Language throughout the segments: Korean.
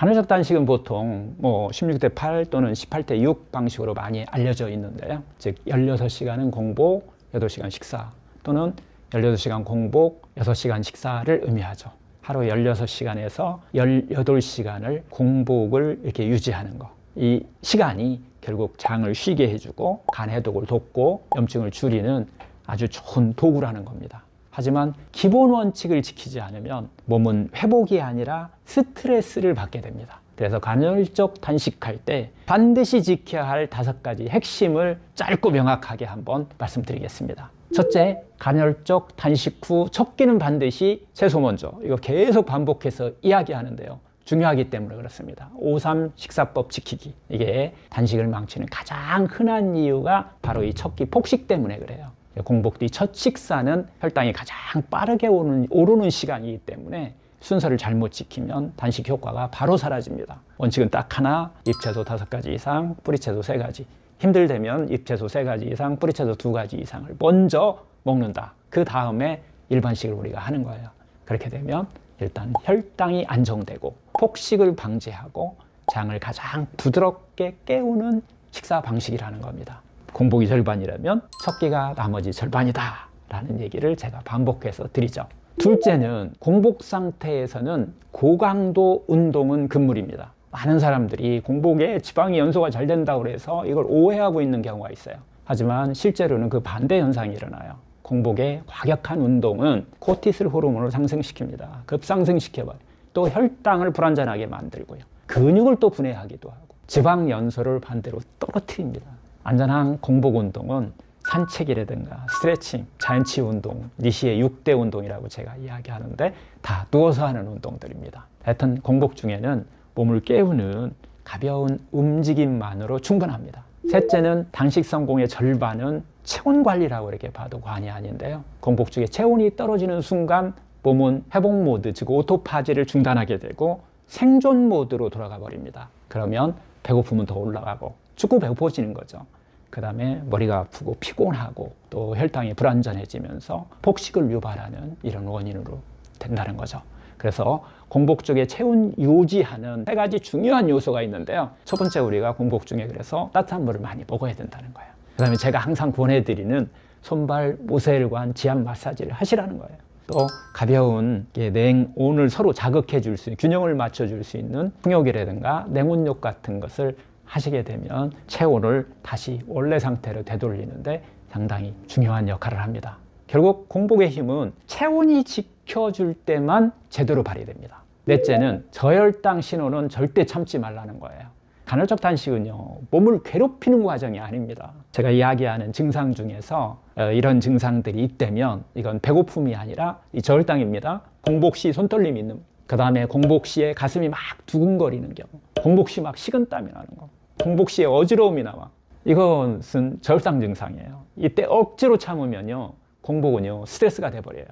간헐적 단식은 보통 16대 8 또는 18대 6 방식으로 많이 알려져 있는데요. 즉 16시간은 공복, 8시간 식사 또는 18시간 공복, 6시간 식사를 의미하죠. 하루 16시간에서 18시간을 공복을 이렇게 유지하는 거. 이 시간이 결국 장을 쉬게 해주고 간 해독을 돕고 염증을 줄이는 아주 좋은 도구라는 겁니다. 하지만 기본 원칙을 지키지 않으면 몸은 회복이 아니라 스트레스를 받게 됩니다. 그래서 간헐적 단식할 때 반드시 지켜야 할 5가지 핵심을 짧고 명확하게 한번 말씀드리겠습니다. 첫째, 간헐적 단식 후 첫 끼는 반드시 채소 먼저. 이거 계속 반복해서 이야기하는데요. 중요하기 때문에 그렇습니다. 5-3 식사법 지키기. 이게 단식을 망치는 가장 흔한 이유가 바로 이 첫 끼 폭식 때문에 그래요. 공복 뒤 첫 식사는 혈당이 가장 빠르게 오르는 시간이기 때문에 순서를 잘못 지키면 단식 효과가 바로 사라집니다. 원칙은 딱 하나, 잎채소 5가지 이상, 뿌리채소 3가지. 힘들다면 잎채소 3가지 이상, 뿌리채소 2가지 이상을 먼저 먹는다. 그 다음에 일반식을 우리가 하는 거예요. 그렇게 되면 일단 혈당이 안정되고 폭식을 방지하고 장을 가장 부드럽게 깨우는 식사 방식이라는 겁니다. 공복이 절반이라면 첫 끼가 나머지 절반이다 라는 얘기를 제가 반복해서 드리죠. 둘째는 공복 상태에서는 고강도 운동은 금물입니다. 많은 사람들이 공복에 지방이 연소가 잘 된다고 해서 이걸 오해하고 있는 경우가 있어요. 하지만 실제로는 그 반대 현상이 일어나요. 공복에 과격한 운동은 코티솔 호르몬을 상승시킵니다. 급상승시켜봐요. 또 혈당을 불안전하게 만들고요. 근육을 또 분해하기도 하고 지방 연소를 반대로 떨어뜨립니다. 안전한 공복 운동은 산책이라든가 스트레칭, 자연치유 운동, 니시의 6대 운동이라고 제가 이야기하는데 다 누워서 하는 운동들입니다. 하여튼 공복 중에는 몸을 깨우는 가벼운 움직임만으로 충분합니다. 셋째는 단식 성공의 절반은 체온 관리라고 이렇게 봐도 과언이 아닌데요. 공복 중에 체온이 떨어지는 순간 몸은 회복 모드, 즉 오토파지를 중단하게 되고 생존 모드로 돌아가 버립니다. 그러면 배고픔은 더 올라가고 축구 배고파지는 거죠. 그 다음에 머리가 아프고 피곤하고 또 혈당이 불안전해지면서 폭식을 유발하는 이런 원인으로 된다는 거죠. 그래서 공복 중에 체온 유지하는 3가지 중요한 요소가 있는데요. 첫 번째, 우리가 공복 중에 그래서 따뜻한 물을 많이 먹어야 된다는 거예요. 그 다음에 제가 항상 권해드리는 손발 모세혈관 지압 마사지를 하시라는 거예요. 또 가벼운 냉온을 서로 자극해 줄 수 있는, 균형을 맞춰 줄 수 있는 풍욕이라든가 냉온욕 같은 것을 하시게 되면 체온을 다시 원래 상태로 되돌리는데 상당히 중요한 역할을 합니다. 결국 공복의 힘은 체온이 지켜줄 때만 제대로 발휘됩니다. 넷째는 저혈당 신호는 절대 참지 말라는 거예요. 간헐적 단식은요, 몸을 괴롭히는 과정이 아닙니다. 제가 이야기하는 증상 중에서 이런 증상들이 있다면 이건 배고픔이 아니라 이 저혈당입니다. 공복 시 손떨림이 있는, 그 다음에 공복 시에 가슴이 막 두근거리는 경우, 공복 시 막 식은땀이 나는 거, 공복 시에 어지러움이 나와. 이것은 저혈당 증상이에요. 이때 억지로 참으면요, 공복은요 스트레스가 돼버려요.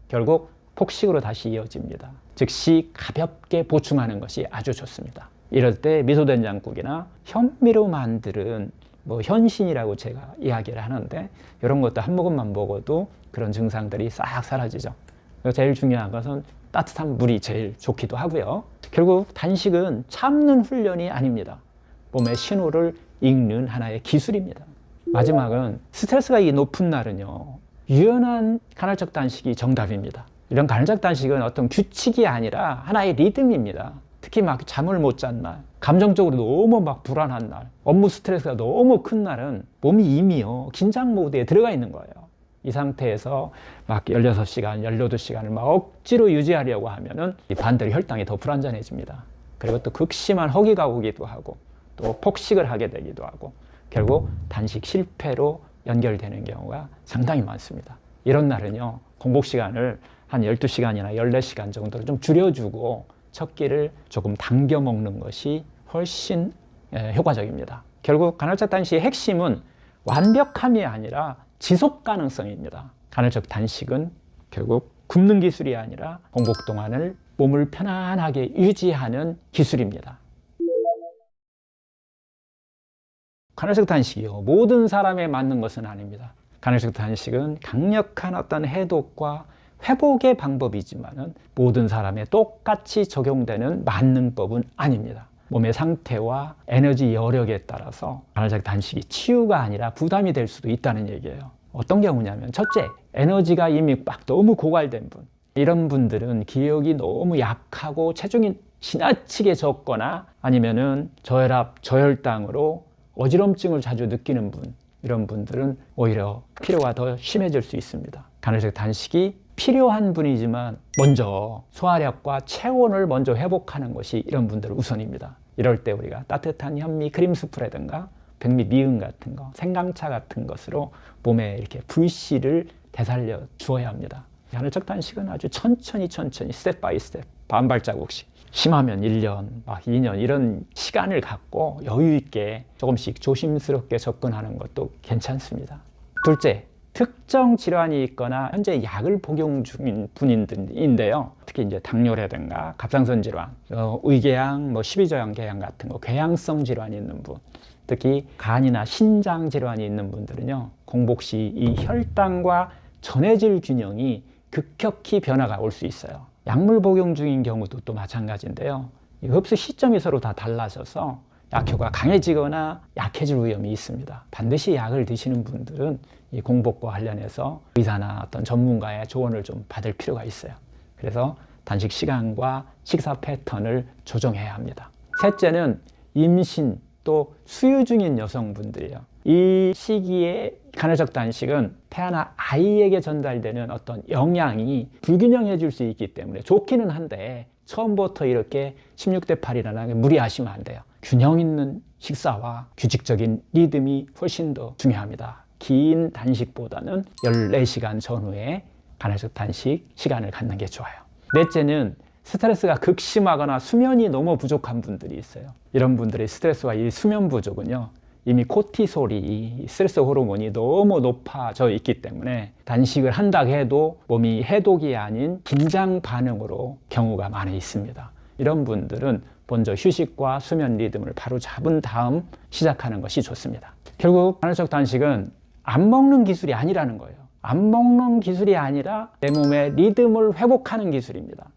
결국 폭식으로 다시 이어집니다. 즉시 가볍게 보충하는 것이 아주 좋습니다. 이럴 때 미소된장국이나 현미로 만드는 현신이라고 제가 이야기를 하는데, 이런 것도 한 모금만 먹어도 그런 증상들이 싹 사라지죠. 제일 중요한 것은 따뜻한 물이 제일 좋기도 하고요. 결국 단식은 참는 훈련이 아닙니다. 몸의 신호를 읽는 하나의 기술입니다. 마지막은 스트레스가 높은 날은요, 유연한 간헐적 단식이 정답입니다. 이런 간헐적 단식은 어떤 규칙이 아니라 하나의 리듬입니다. 특히 막 잠을 못 잔 날, 감정적으로 너무 막 불안한 날, 업무 스트레스가 너무 큰 날은 몸이 이미요 긴장 모드에 들어가 있는 거예요. 이 상태에서 막 16시간, 18시간을 막 억지로 유지하려고 하면은 반대로 혈당이 더 불안전해집니다. 그리고 또 극심한 허기가 오기도 하고 또 폭식을 하게 되기도 하고 결국 단식 실패로 연결되는 경우가 상당히 많습니다. 이런 날은요, 공복 시간을 한 12시간이나 14시간 정도로 좀 줄여주고 첫 끼를 조금 당겨 먹는 것이 훨씬 효과적입니다. 결국 간헐적 단식의 핵심은 완벽함이 아니라 지속 가능성입니다. 간헐적 단식은 결국 굶는 기술이 아니라 공복 동안을 몸을 편안하게 유지하는 기술입니다. 간헐적 단식이요, 모든 사람에 맞는 것은 아닙니다. 간헐적 단식은 강력한 어떤 해독과 회복의 방법이지만은 모든 사람에 똑같이 적용되는 만능법은 아닙니다. 몸의 상태와 에너지 여력에 따라서 간헐적 단식이 치유가 아니라 부담이 될 수도 있다는 얘기예요. 어떤 경우냐면 첫째, 에너지가 이미 막 너무 고갈된 분, 이런 분들은 기억이 너무 약하고 체중이 지나치게 적거나 아니면은 저혈압, 저혈당으로 어지럼증을 자주 느끼는 분, 이런 분들은 오히려 피로가 더 심해질 수 있습니다. 간헐적 단식이 필요한 분이지만 먼저 소화력과 체온을 먼저 회복하는 것이 이런 분들은 우선입니다. 이럴 때 우리가 따뜻한 현미 크림 수프라든가 백미 미음 같은 거, 생강차 같은 것으로 몸에 이렇게 불씨를 되살려 주어야 합니다. 간헐적 단식은 아주 천천히 스텝 바이 스텝 반발자국씩, 심하면 1년, 막 2년 이런 시간을 갖고 여유 있게 조금씩 조심스럽게 접근하는 것도 괜찮습니다. 둘째, 특정 질환이 있거나 현재 약을 복용 중인 분인데요. 특히 이제 당뇨라든가 갑상선 질환, 의궤양, 십이저양 궤양 같은 거, 궤양성 질환이 있는 분, 특히 간이나 신장 질환이 있는 분들은요, 공복 시 이 혈당과 전해질 균형이 급격히 변화가 올 수 있어요. 약물 복용 중인 경우도 또 마찬가지인데요. 이 흡수 시점이 서로 다 달라져서 약효가 강해지거나 약해질 위험이 있습니다. 반드시 약을 드시는 분들은 이 공복과 관련해서 의사나 어떤 전문가의 조언을 좀 받을 필요가 있어요. 그래서 단식 시간과 식사 패턴을 조정해야 합니다. 셋째는 임신 또 수유 중인 여성분들이에요. 이 시기에 간헐적 단식은 태어난 아이에게 전달되는 어떤 영양이 불균형해질 수 있기 때문에 좋기는 한데 처음부터 이렇게 16대 8이라는 무리하시면 안 돼요. 균형 있는 식사와 규칙적인 리듬이 훨씬 더 중요합니다. 긴 단식보다는 14시간 전후에 간헐적 단식 시간을 갖는 게 좋아요. 넷째는 스트레스가 극심하거나 수면이 너무 부족한 분들이 있어요. 이런 분들의 스트레스와 이 수면 부족은요, 이미 코티솔이 스트레스 호르몬이 너무 높아져 있기 때문에 단식을 한다고 해도 몸이 해독이 아닌 긴장 반응으로 경우가 많이 있습니다. 이런 분들은 먼저 휴식과 수면 리듬을 바로 잡은 다음 시작하는 것이 좋습니다. 결국 간헐적 단식은 안 먹는 기술이 아니라는 거예요. 안 먹는 기술이 아니라 내 몸의 리듬을 회복하는 기술입니다.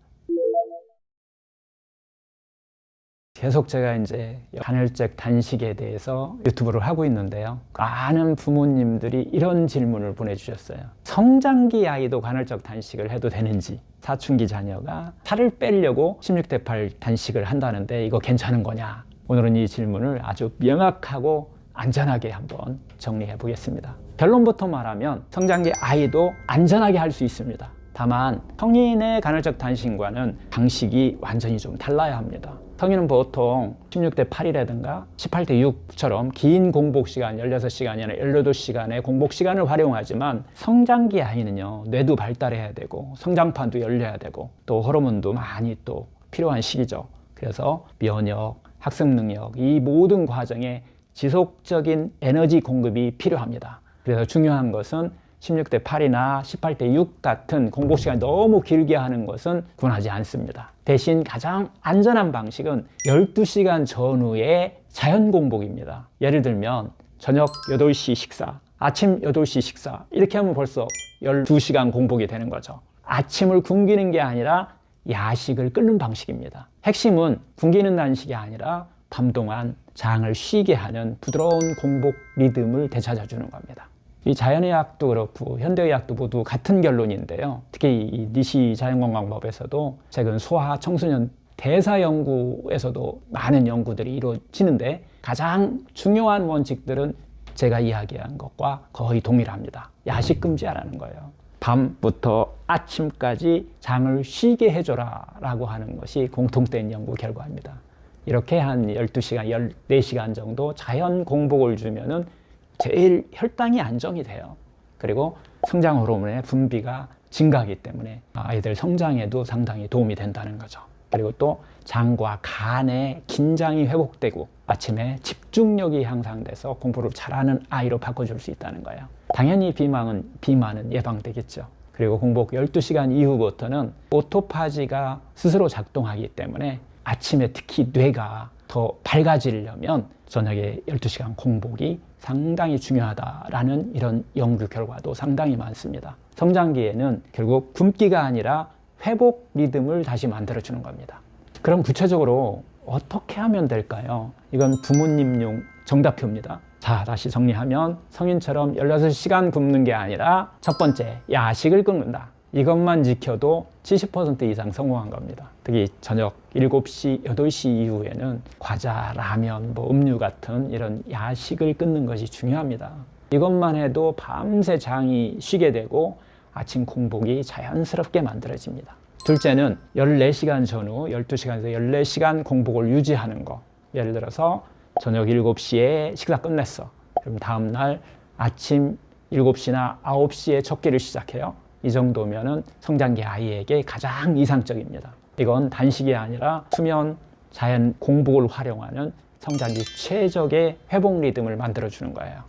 계속 제가 이제 간헐적 단식에 대해서 유튜브를 하고 있는데요. 많은 부모님들이 이런 질문을 보내주셨어요. 성장기 아이도 간헐적 단식을 해도 되는지, 사춘기 자녀가 살을 빼려고 16대 8 단식을 한다는데 이거 괜찮은 거냐? 오늘은 이 질문을 아주 명확하고 안전하게 한번 정리해 보겠습니다. 결론부터 말하면 성장기 아이도 안전하게 할 수 있습니다. 다만 성인의 간헐적 단식과는 방식이 완전히 좀 달라야 합니다. 성인은 보통 16대 8이라든가 18대 6처럼 긴 공복 시간 16시간이나 18시간의 공복 시간을 활용하지만 성장기 아이는요, 뇌도 발달해야 되고 성장판도 열려야 되고 또 호르몬도 많이 또 필요한 시기죠. 그래서 면역, 학습 능력, 이 모든 과정에 지속적인 에너지 공급이 필요합니다. 그래서 중요한 것은 16대 8이나 18대 6 같은 공복 시간이 너무 길게 하는 것은 권하지 않습니다. 대신 가장 안전한 방식은 12시간 전후의 자연 공복입니다. 예를 들면 저녁 8시 식사, 아침 8시 식사 이렇게 하면 벌써 12시간 공복이 되는 거죠. 아침을 굶기는 게 아니라 야식을 끊는 방식입니다. 핵심은 굶기는 단식이 아니라 밤 동안 장을 쉬게 하는 부드러운 공복 리듬을 되찾아주는 겁니다. 이 자연의학도 그렇고 현대의학도 모두 같은 결론인데요. 특히 이 니시 자연건강법에서도 최근 소아 청소년 대사 연구에서도 많은 연구들이 이루어지는데 가장 중요한 원칙들은 제가 이야기한 것과 거의 동일합니다. 야식 금지하라는 거예요. 밤부터 아침까지 장을 쉬게 해줘라 라고 하는 것이 공통된 연구 결과입니다. 이렇게 한 12시간, 14시간 정도 자연 공복을 주면은 제일 혈당이 안정이 돼요. 그리고 성장 호르몬의 분비가 증가하기 때문에 아이들 성장에도 상당히 도움이 된다는 거죠. 그리고 또 장과 간의 긴장이 회복되고 아침에 집중력이 향상돼서 공부를 잘하는 아이로 바꿔줄 수 있다는 거예요. 당연히 비만은 예방되겠죠. 그리고 공복 12시간 이후부터는 오토파지가 스스로 작동하기 때문에 아침에 특히 뇌가 더 밝아지려면 저녁에 12시간 공복이 상당히 중요하다라는 이런 연구 결과도 상당히 많습니다. 성장기에는 결국 굶기가 아니라 회복 리듬을 다시 만들어주는 겁니다. 그럼 구체적으로 어떻게 하면 될까요? 이건 부모님용 정답표입니다. 자, 다시 정리하면 성인처럼 16시간 굶는 게 아니라 첫 번째, 야식을 끊는다. 이것만 지켜도 70% 이상 성공한 겁니다. 특히 저녁 7시, 8시 이후에는 과자, 라면, 음료 같은 이런 야식을 끊는 것이 중요합니다. 이것만 해도 밤새 장이 쉬게 되고 아침 공복이 자연스럽게 만들어집니다. 둘째는 14시간 전후 12시간에서 14시간 공복을 유지하는 거. 예를 들어서 저녁 7시에 식사 끝냈어. 그럼 다음날 아침 7시나 9시에 첫 끼를 시작해요. 이 정도면은 성장기 아이에게 가장 이상적입니다. 이건 단식이 아니라 수면, 자연 공복을 활용하는 성장기 최적의 회복 리듬을 만들어주는 거예요.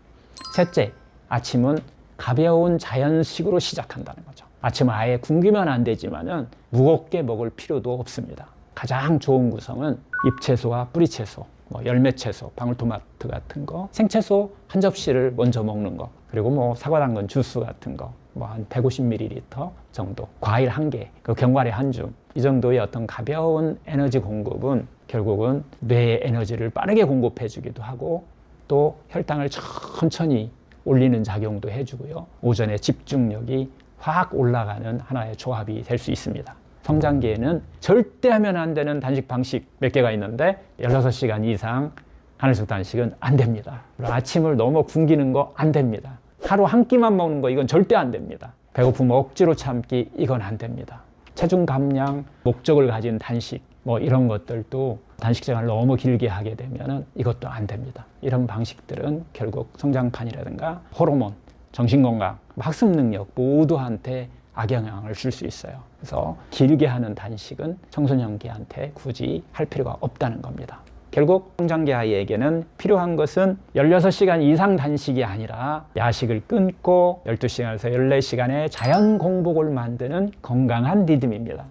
셋째, 아침은 가벼운 자연식으로 시작한다는 거죠. 아침을 아예 굶기면 안 되지만은 무겁게 먹을 필요도 없습니다. 가장 좋은 구성은 잎채소와 뿌리채소, 열매채소, 방울토마토 같은 거, 생채소 한 접시를 먼저 먹는 거, 그리고 사과 당근 주스 같은 거, 한 150ml 정도, 과일 한 개, 견과류 한 줌, 이 정도의 어떤 가벼운 에너지 공급은 결국은 뇌의 에너지를 빠르게 공급해 주기도 하고 또 혈당을 천천히 올리는 작용도 해주고요. 오전에 집중력이 확 올라가는 하나의 조합이 될 수 있습니다. 성장기에는 절대 하면 안 되는 단식 방식 몇 개가 있는데 16시간 이상 간헐적 단식은 안 됩니다. 아침을 너무 굶기는 거 안 됩니다. 하루 한 끼만 먹는 거 이건 절대 안 됩니다. 배고픔 억지로 참기 이건 안 됩니다. 체중 감량 목적을 가진 단식 이런 것들도 단식 생활을 너무 길게 하게 되면 이것도 안 됩니다. 이런 방식들은 결국 성장판이라든가 호르몬, 정신건강, 학습 능력 모두한테 악영향을 줄 수 있어요. 그래서 길게 하는 단식은 청소년기한테 굳이 할 필요가 없다는 겁니다. 결국 성장기 아이에게는 필요한 것은 16시간 이상 단식이 아니라 야식을 끊고 12시간에서 14시간의 자연 공복을 만드는 건강한 리듬입니다.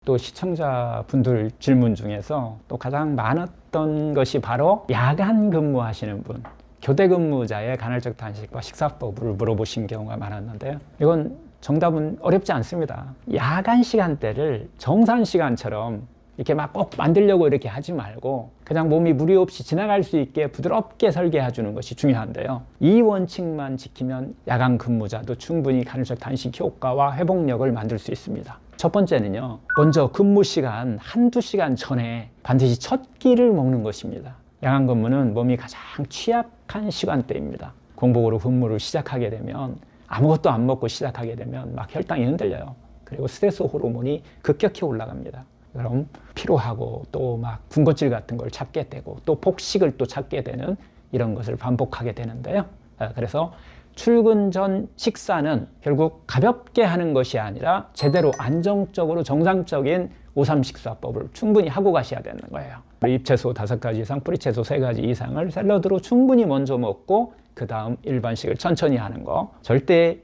또 시청자분들 질문 중에서 또 가장 많았던 것이 바로 야간 근무하시는 분, 교대 근무자의 간헐적 단식과 식사법을 물어보신 경우가 많았는데요. 이건 정답은 어렵지 않습니다. 야간 시간대를 정상 시간처럼 이렇게 막 꼭 만들려고 이렇게 하지 말고 그냥 몸이 무리 없이 지나갈 수 있게 부드럽게 설계해 주는 것이 중요한데요. 이 원칙만 지키면 야간 근무자도 충분히 간헐적 단식 효과와 회복력을 만들 수 있습니다. 첫 번째는요, 먼저 근무 시간 한두 시간 전에 반드시 첫 끼를 먹는 것입니다. 야간 근무는 몸이 가장 취약한 시간대입니다. 공복으로 근무를 시작하게 되면 아무것도 안 먹고 시작하게 되면 막 혈당이 흔들려요. 그리고 스트레스 호르몬이 급격히 올라갑니다. 그럼 피로하고 또 막 군것질 같은 걸 찾게 되고 또 폭식을 또 찾게 되는 이런 것을 반복하게 되는데요. 그래서 출근 전 식사는 결국 가볍게 하는 것이 아니라 제대로 안정적으로 정상적인 5-3 식사법을 충분히 하고 가셔야 되는 거예요. 잎채소 5가지 이상, 뿌리채소 3가지 이상을 샐러드로 충분히 먼저 먹고 그 다음 일반식을 천천히 하는 거. 절대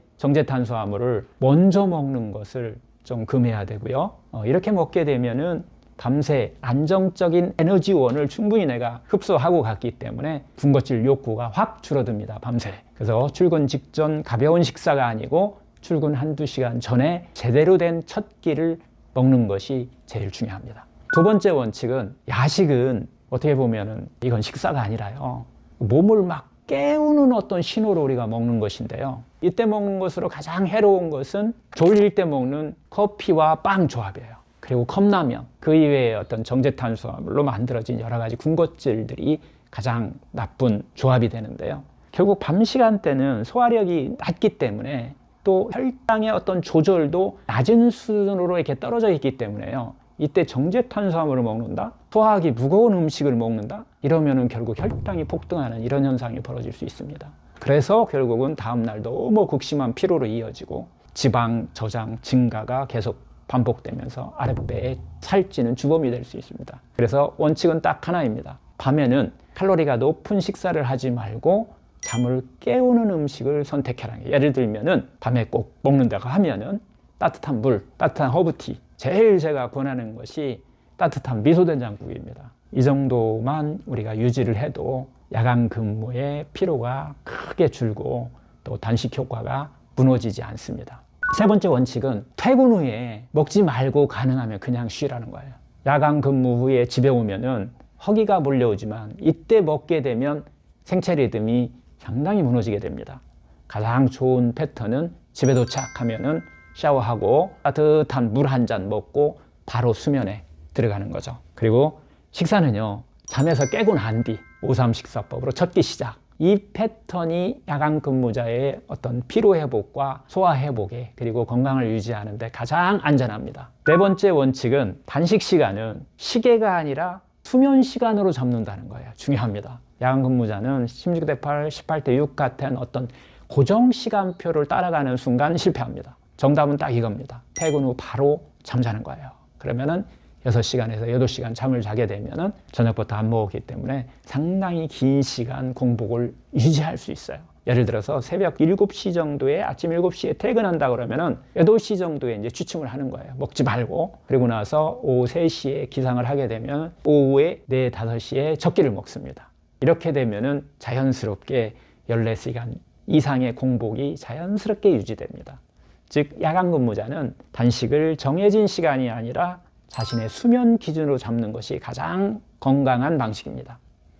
정제탄수화물을 먼저 먹는 것을 좀 금해야 되고요. 이렇게 먹게 되면은 밤새 안정적인 에너지원을 충분히 내가 흡수하고 갔기 때문에 군것질 욕구가 확 줄어듭니다. 밤새. 그래서 출근 직전 가벼운 식사가 아니고 출근 한두 시간 전에 제대로 된 첫 끼를 먹는 것이 제일 중요합니다. 두 번째 원칙은 야식은 어떻게 보면은 이건 식사가 아니라요. 몸을 막 깨우는 어떤 신호로 우리가 먹는 것인데요. 이때 먹는 것으로 가장 해로운 것은 졸릴 때 먹는 커피와 빵 조합이에요. 그리고 컵라면, 그 이외의 어떤 정제탄수화물로 만들어진 여러 가지 군것질들이 가장 나쁜 조합이 되는데요. 결국 밤 시간대는 소화력이 낮기 때문에 또 혈당의 어떤 조절도 낮은 수준으로 이렇게 떨어져 있기 때문에요. 이때 정제탄수화물을 먹는다? 소화하기 무거운 음식을 먹는다? 이러면은 결국 혈당이 폭등하는 이런 현상이 벌어질 수 있습니다. 그래서 결국은 다음날 너무 극심한 피로로 이어지고 지방 저장 증가가 계속 반복되면서 아랫배에 살찌는 주범이 될 수 있습니다. 그래서 원칙은 딱 하나입니다. 밤에는 칼로리가 높은 식사를 하지 말고 잠을 깨우는 음식을 선택하라는 게, 예를 들면은 밤에 꼭 먹는다고 하면은 따뜻한 물, 따뜻한 허브티 제일 제가 권하는 것이 따뜻한 미소된장국입니다. 이 정도만 우리가 유지를 해도 야간 근무의 피로가 크게 줄고 또 단식 효과가 무너지지 않습니다. 세 번째 원칙은 퇴근 후에 먹지 말고 가능하면 그냥 쉬라는 거예요. 야간 근무 후에 집에 오면은 허기가 몰려오지만 이때 먹게 되면 생체 리듬이 상당히 무너지게 됩니다. 가장 좋은 패턴은 집에 도착하면은 샤워하고 따뜻한 물 한 잔 먹고 바로 수면에 들어가는 거죠. 그리고 식사는요, 잠에서 깨고 난 뒤 5-3 식사법으로 첫 끼 시작. 이 패턴이 야간 근무자의 어떤 피로 회복과 소화 회복에 그리고 건강을 유지하는 데 가장 안전합니다. 네 번째 원칙은 단식 시간은 시계가 아니라 수면 시간으로 잡는다는 거예요. 중요합니다. 야간 근무자는 16대 8, 18대 6 같은 어떤 고정 시간표를 따라가는 순간 실패합니다. 정답은 딱 이겁니다. 퇴근 후 바로 잠자는 거예요. 그러면은 6시간에서 8시간 잠을 자게 되면은 저녁부터 안 먹었기 때문에 상당히 긴 시간 공복을 유지할 수 있어요. 예를 들어서 새벽 7시 정도에 아침 7시에 퇴근한다 그러면은 8시 정도에 이제 취침을 하는 거예요. 먹지 말고. 그리고 나서 오후 3시에 기상을 하게 되면 오후에 4, 5시에 적기를 먹습니다. 이렇게 되면은 자연스럽게 14시간 이상의 공복이 자연스럽게 유지됩니다. 즉 야간 근무자는 단식을 정해진 시간이 아니라 자신의 수면 기준으로 잡는 것이 가장 건강한 방식입니다.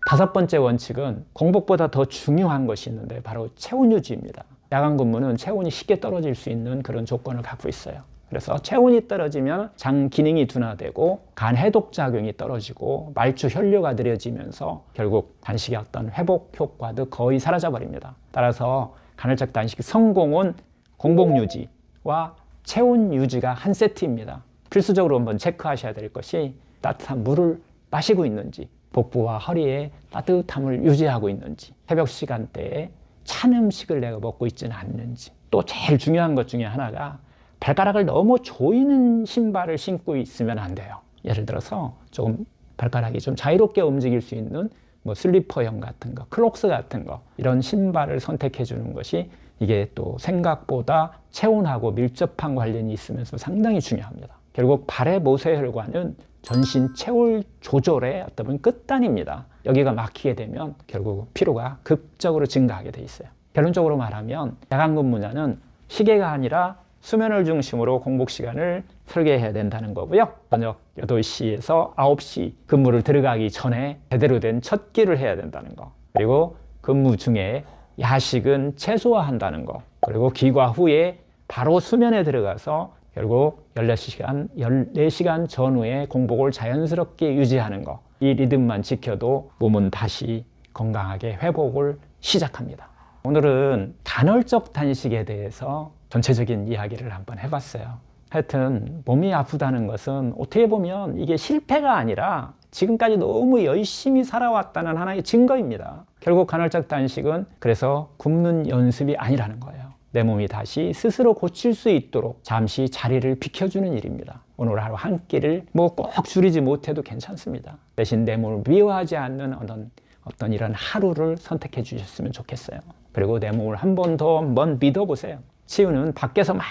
5번째 원칙은 공복보다 더 중요한 것이 있는데 바로 체온 유지입니다. 야간 근무는 체온이 쉽게 떨어질 수 있는 그런 조건을 갖고 있어요. 그래서 체온이 떨어지면 장 기능이 둔화되고 간 해독 작용이 떨어지고 말초 혈류가 느려지면서 결국 단식의 어떤 회복 효과도 거의 사라져 버립니다. 따라서 간헐적 단식 성공은 공복 유지와 체온 유지가 한 세트입니다. 필수적으로 한번 체크하셔야 될 것이 따뜻한 물을 마시고 있는지, 복부와 허리에 따뜻함을 유지하고 있는지, 새벽 시간대에 찬 음식을 내가 먹고 있지는 않는지, 또 제일 중요한 것 중에 하나가 발가락을 너무 조이는 신발을 신고 있으면 안 돼요. 예를 들어서 조금 발가락이 좀 자유롭게 움직일 수 있는 뭐 슬리퍼형 같은 거, 클록스 같은 거, 이런 신발을 선택해 주는 것이 이게 또 생각보다 체온하고 밀접한 관련이 있으면서 상당히 중요합니다. 결국 발의 모세혈관은 전신 체온 조절의 어떤 끝단입니다. 여기가 막히게 되면 결국 피로가 극적으로 증가하게 돼 있어요. 결론적으로 말하면 야간 근무자는 시계가 아니라 수면을 중심으로 공복 시간을 설계해야 된다는 거고요. 저녁 8시에서 9시 근무를 들어가기 전에 제대로 된 첫 끼를 해야 된다는 거. 그리고 근무 중에 야식은 최소화한다는 거. 그리고 귀가 후에 바로 수면에 들어가서 결국 14시간 전후에 공복을 자연스럽게 유지하는 거. 이 리듬만 지켜도 몸은 다시 건강하게 회복을 시작합니다. 오늘은 간헐적 단식에 대해서 전체적인 이야기를 한번 해봤어요. 하여튼 몸이 아프다는 것은 어떻게 보면 이게 실패가 아니라 지금까지 너무 열심히 살아왔다는 하나의 증거입니다. 결국 간헐적 단식은 그래서 굶는 연습이 아니라는 거예요. 내 몸이 다시 스스로 고칠 수 있도록 잠시 자리를 비켜주는 일입니다. 오늘 하루 한 끼를 뭐 꼭 줄이지 못해도 괜찮습니다. 대신 내 몸을 미워하지 않는 어떤 이런 하루를 선택해 주셨으면 좋겠어요. 그리고 내 몸을 한 번 더 한번 믿어보세요. 치유는 밖에서 막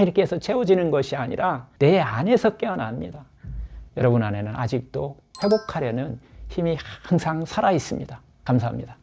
이렇게 해서 채워지는 것이 아니라 내 안에서 깨어납니다. 여러분 안에는 아직도 회복하려는 힘이 항상 살아 있습니다. 감사합니다.